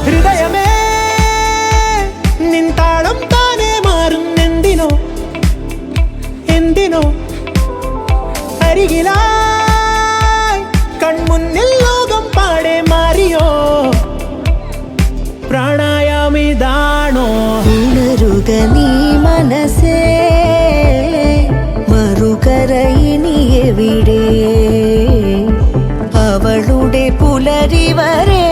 ഹൃദയമേ നിൻ താളം താനെ മാറുന്നെന്തിനോ എന്തിനോ അരികിലായി കൺമുന്നിൽ ലോകം പാടെ മാറിയോ പ്രാണായാമിതാണോ ഉണരുക നീ മനസ്സേ മറുകരയിനി എവിടെ അവളുടെ പുലരി വരെ